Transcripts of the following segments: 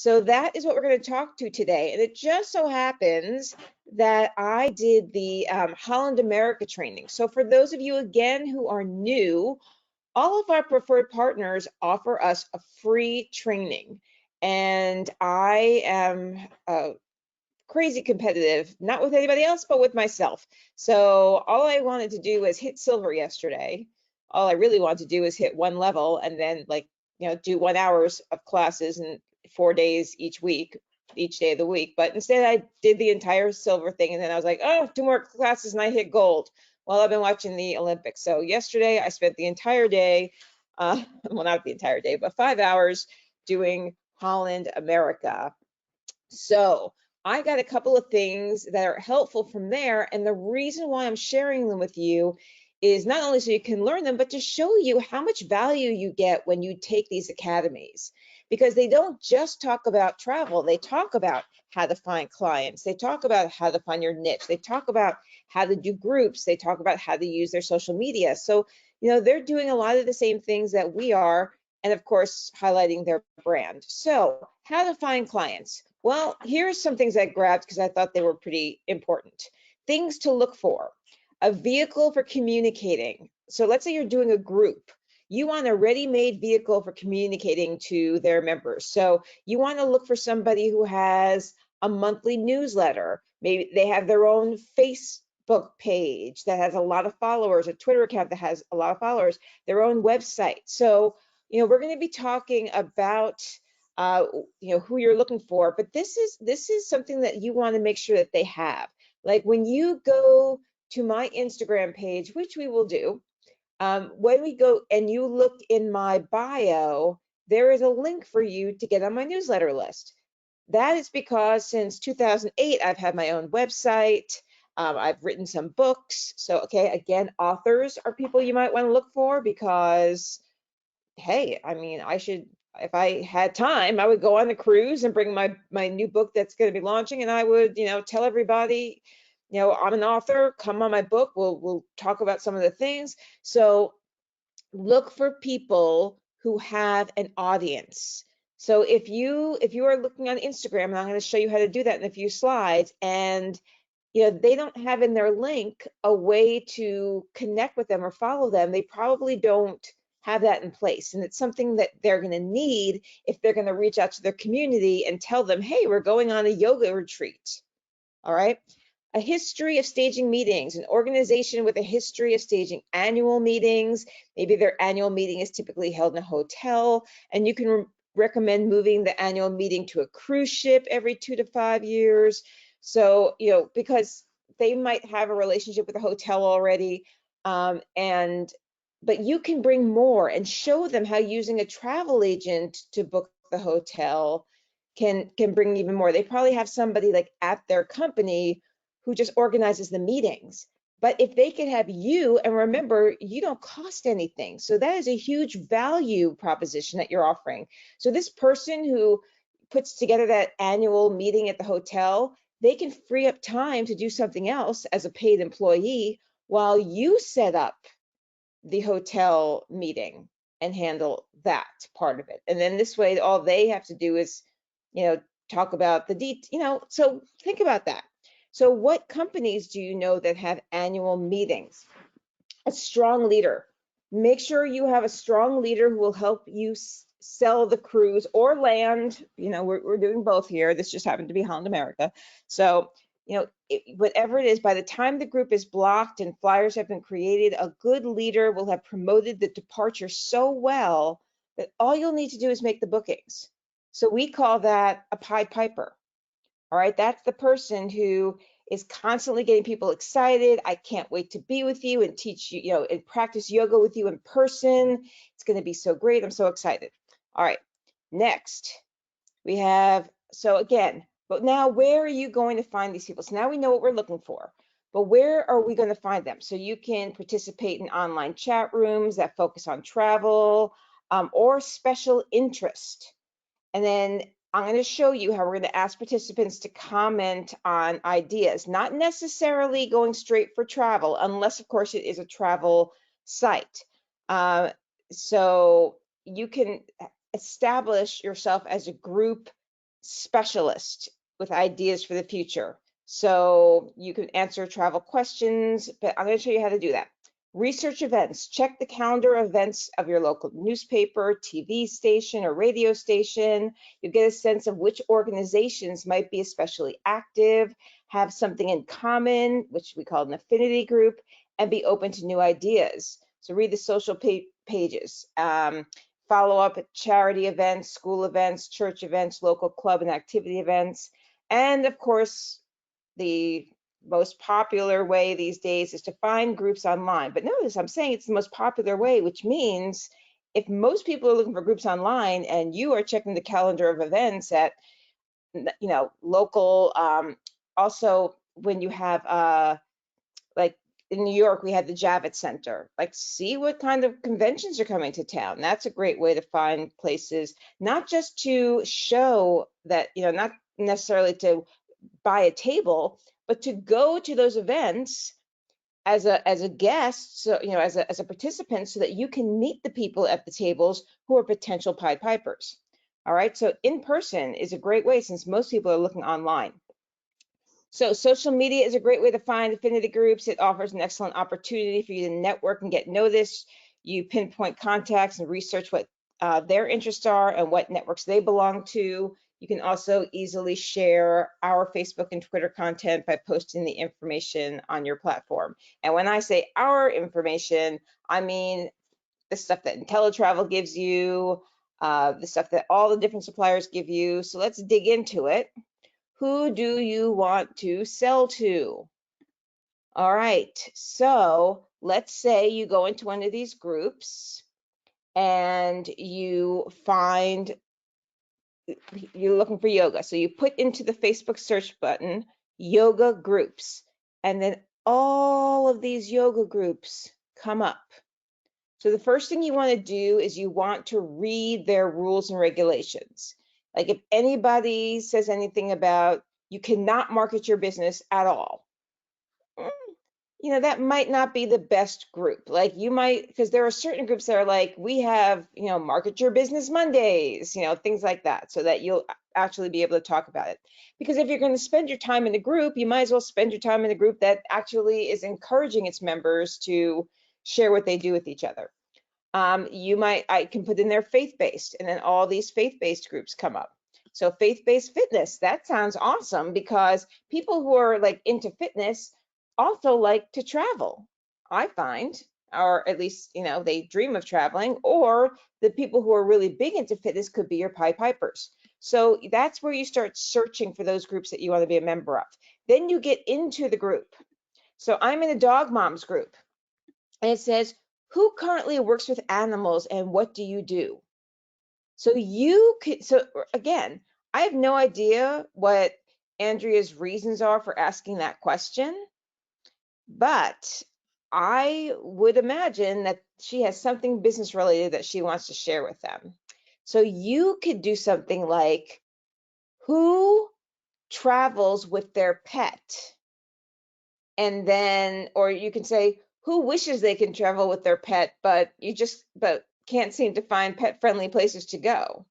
So that is what we're going to talk to today. And it just so happens that I did the Holland America training. So for those of you, again, who are new, all of our preferred partners offer us a free training. And I am crazy competitive, not with anybody else, but with myself. So all I wanted to do was hit silver yesterday. All I really wanted to do is hit one level and then do 1 hours of classes and 4 days each week, each day of the week. But instead I did the entire silver thing. And then I was like, oh, 2 more classes and I hit gold. Well, I've been watching the Olympics. So yesterday I spent the entire day, well, not the entire day, but 5 hours doing Holland America. So I got a couple of things that are helpful from there. And the reason why I'm sharing them with you is not only so you can learn them, but to show you how much value you get when you take these academies. Because they don't just talk about travel, they talk about how to find clients, they talk about how to find your niche, they talk about how to do groups, they talk about how to use their social media. So, they're doing a lot of the same things that we are, and of course, highlighting their brand. So, how to find clients. Well, here's some things I grabbed because I thought they were pretty important. Things to look for. A vehicle for communicating. So let's say you're doing a group. You want a ready-made vehicle for communicating to their members. So you want to look for somebody who has a monthly newsletter. Maybe they have their own Facebook page that has a lot of followers, a Twitter account that has a lot of followers, their own website. So, we're going to be talking about who you're looking for, but this is something that you want to make sure that they have. Like when you go to my Instagram page, which we will do, when we go and you look in my bio, there is a link for you to get on my newsletter list. That is because since 2008, I've had my own website. I've written some books. So, okay, again, authors are people you might want to look for because, hey, I mean, if I had time, I would go on a cruise and bring my new book that's going to be launching, and I would, tell everybody, I'm an author, come on my book, we'll talk about some of the things. So look for people who have an audience. So if you are looking on Instagram, and I'm going to show you how to do that in a few slides, and they don't have in their link a way to connect with them or follow them, they probably don't have that in place. And it's something that they're going to need if they're going to reach out to their community and tell them, hey, we're going on a yoga retreat. All right. A history of staging meetings, an organization with a history of staging annual meetings. Maybe their annual meeting is typically held in a hotel, and you can recommend moving the annual meeting to a cruise ship every 2 to 5 years. So, because they might have a relationship with a hotel already, but you can bring more and show them how using a travel agent to book the hotel can bring even more. They probably have somebody like at their company who just organizes the meetings. But if they could have you, and remember, you don't cost anything. So that is a huge value proposition that you're offering. So this person who puts together that annual meeting at the hotel, they can free up time to do something else as a paid employee while you set up the hotel meeting and handle that part of it. And then this way, all they have to do is, talk about the detail, so think about that. So what companies do you know that have annual meetings? A strong leader. Make sure you have a strong leader who will help you sell the cruise or land. We're doing both here. This just happened to be Holland America. So, whatever it is, by the time the group is blocked and flyers have been created, a good leader will have promoted the departure so well that all you'll need to do is make the bookings. So we call that a Pied Piper. All right, that's the person who is constantly getting people excited. I can't wait to be with you and teach you, and practice yoga with you in person. It's going to be so great. I'm so excited. All right, next we have, so again, but now where are you going to find these people? So now we know what we're looking for, but where are we going to find them? So you can participate in online chat rooms that focus on travel or special interest. And then I'm going to show you how we're going to ask participants to comment on ideas, not necessarily going straight for travel, unless, of course, it is a travel site. So you can establish yourself as a group specialist with ideas for the future. So you can answer travel questions, but I'm going to show you how to do that. Research events. Check the calendar of events of your local newspaper, TV station, or radio station. You get a sense of which organizations might be especially active, have something in common, which we call an affinity group, and be open to new ideas. So read the social pages. Follow up at charity events, school events, church events, local club and activity events. And of course, the most popular way these days is to find groups online. But notice I'm saying it's the most popular way, which means if most people are looking for groups online and you are checking the calendar of events at, local, also when you have, like in New York, we had the Javits Center. Like, see what kind of conventions are coming to town. That's a great way to find places, not just to show that, not necessarily to buy a table, but to go to those events as a guest, so as a participant, so that you can meet the people at the tables who are potential Pied Pipers. All right, so in person is a great way since most people are looking online. So social media is a great way to find affinity groups. It offers an excellent opportunity for you to network and get noticed. You pinpoint contacts and research what their interests are and what networks they belong to. You can also easily share our Facebook and Twitter content by posting the information on your platform. And when I say our information, I mean the stuff that InteleTravel gives you, the stuff that all the different suppliers give you. So let's dig into it. Who do you want to sell to? All right, so let's say you go into one of these groups and you find you're looking for yoga. So you put into the Facebook search button, yoga groups, and then all of these yoga groups come up. So the first thing you want to do is you want to read their rules and regulations. Like if anybody says anything about you cannot market your business at all, that might not be the best group. Like you might, because there are certain groups that are like, we have, market your business Mondays, things like that, so that you'll actually be able to talk about it. Because if you're going to spend your time in a group, you might as well spend your time in a group that actually is encouraging its members to share what they do with each other. I can put in there faith-based, and then all these faith-based groups come up. So faith-based fitness, that sounds awesome because people who are like into fitness also like to travel, I find, or at least, they dream of traveling, or the people who are really big into fitness could be your Pied Pipers. So that's where you start searching for those groups that you want to be a member of. Then you get into the group. So I'm in a dog moms group, and it says, who currently works with animals and what do you do? So again, I have no idea what Andrea's reasons are for asking that question, but I would imagine that she has something business related that she wants to share with them. So you could do something like, who travels with their pet? And then, or you can say, who wishes they can travel with their pet, but can't seem to find pet-friendly places to go?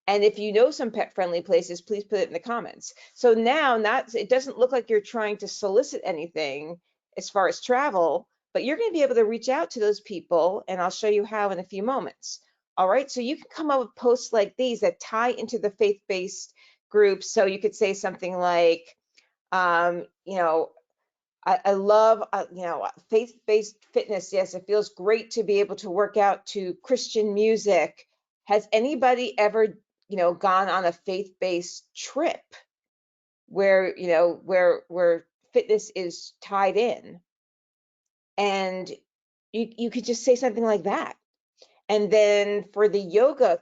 And if you know some pet-friendly places, please put it in the comments. So now it doesn't look like you're trying to solicit anything as far as travel, but you're going to be able to reach out to those people, and I'll show you how in a few moments. All right, so you can come up with posts like these that tie into the faith-based groups. So you could say something like, I love, faith-based fitness. Yes, it feels great to be able to work out to Christian music. Has anybody ever, gone on a faith-based trip where, where fitness is tied in? And you could just say something like that. And then for the yoga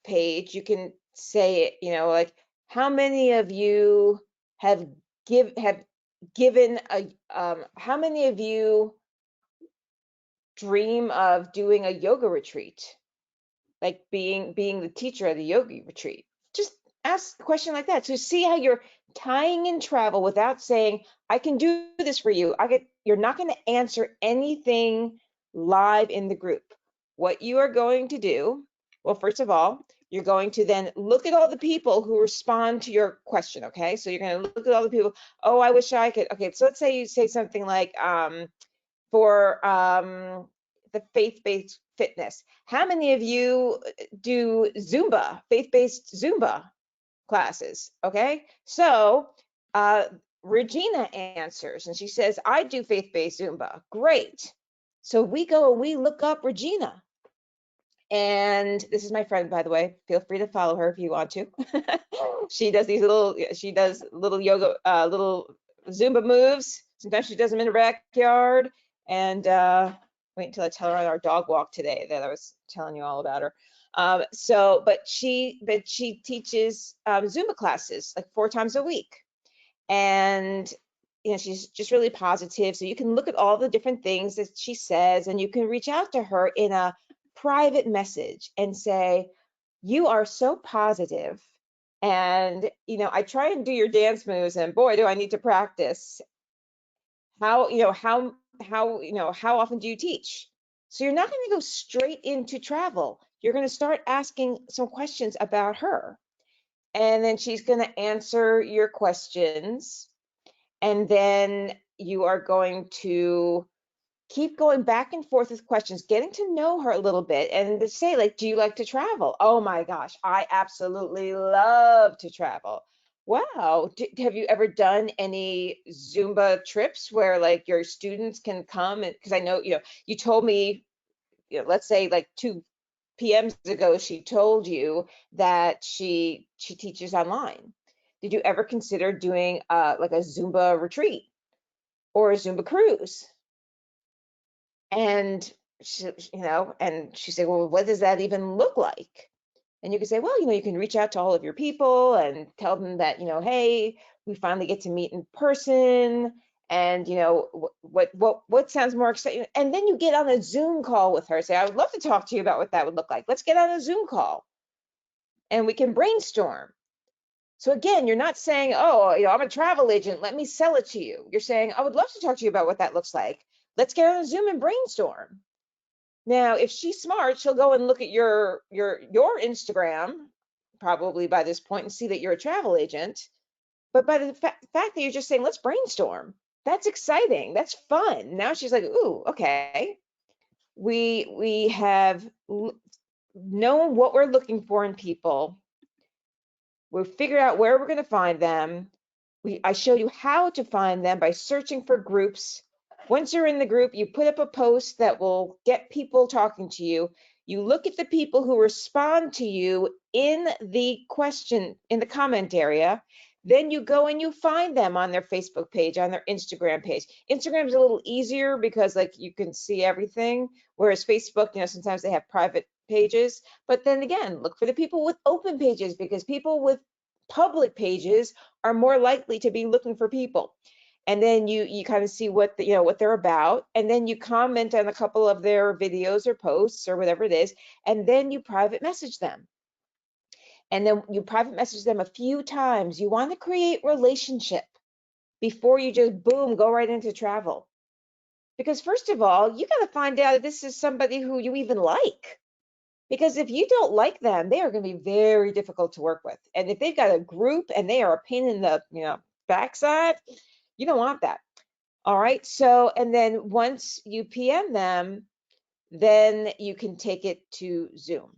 page, you can say, like, how many of you have given how many of you dream of doing a yoga retreat, like being the teacher at a yoga retreat? Just ask a question like that. So see how you're tying in travel without saying, I can do this for you. You're not going to answer anything live in the group. What you are going to do, well, first of all, You're going to then look at all the people who respond to your question, okay? So you're going to look at all the people, oh, I wish I could. Okay, so let's say you say something like, for the faith-based fitness. How many of you do Zumba, faith-based Zumba classes? Okay, so Regina answers and she says, I do faith-based Zumba. Great. So we go and we look up Regina. And this is my friend, by the way. Feel free to follow her if you want to. She does little yoga, little Zumba moves. Sometimes she does them in her backyard. And wait until I tell her on our dog walk today that I was telling you all about her. But she teaches Zumba classes like 4 times a week. And she's just really positive. So you can look at all the different things that she says, and you can reach out to her in a private message and say, you are so positive, and I try and do your dance moves, and boy, do I need to practice. How often do you teach? So you're not going to go straight into travel. You're going to start asking some questions about her, and then she's going to answer your questions, and then you are going to keep going back and forth with questions, getting to know her a little bit, and to say, like, do you like to travel? Oh my gosh, I absolutely love to travel. Wow. Have you ever done any Zumba trips where like your students can come? And because I know, you told me, let's say like 2 PMs ago, she told you that she teaches online. Did you ever consider doing like a Zumba retreat or a Zumba cruise? And she said, well, what does that even look like? And you can say, well, you can reach out to all of your people and tell them that, hey, we finally get to meet in person. And what sounds more exciting? And then you get on a Zoom call with her. Say, I would love to talk to you about what that would look like. Let's get on a Zoom call and we can brainstorm. So again, you're not saying, oh, I'm a travel agent, let me sell it to you. You're saying, I would love to talk to you about what that looks like. Let's get on a Zoom and brainstorm. Now, if she's smart, she'll go and look at your Instagram, probably by this point, and see that you're a travel agent. But by the fact that you're just saying, let's brainstorm, that's exciting. That's fun. Now she's like, ooh, okay. We have known what we're looking for in people. We've figured out where we're going to find them. I show you how to find them by searching for groups. Once you're in the group, you put up a post that will get people talking to you. You look at the people who respond to you in the comment area. Then you go and you find them on their Facebook page, on their Instagram page. Instagram's a little easier because like you can see everything, whereas Facebook, sometimes they have private pages. But then again, look for the people with open pages, because people with public pages are more likely to be looking for people. And then you kind of see what they're about, and then you comment on a couple of their videos or posts or whatever it is, and then you private message them. And then you private message them a few times. You want to create relationship before you just boom go right into travel. Because first of all, you got to find out if this is somebody who you even like. Because if you don't like them, they are going to be very difficult to work with. And if they've got a group and they are a pain in the backside, you don't want that. All right. So, and then once you PM them, then you can take it to Zoom.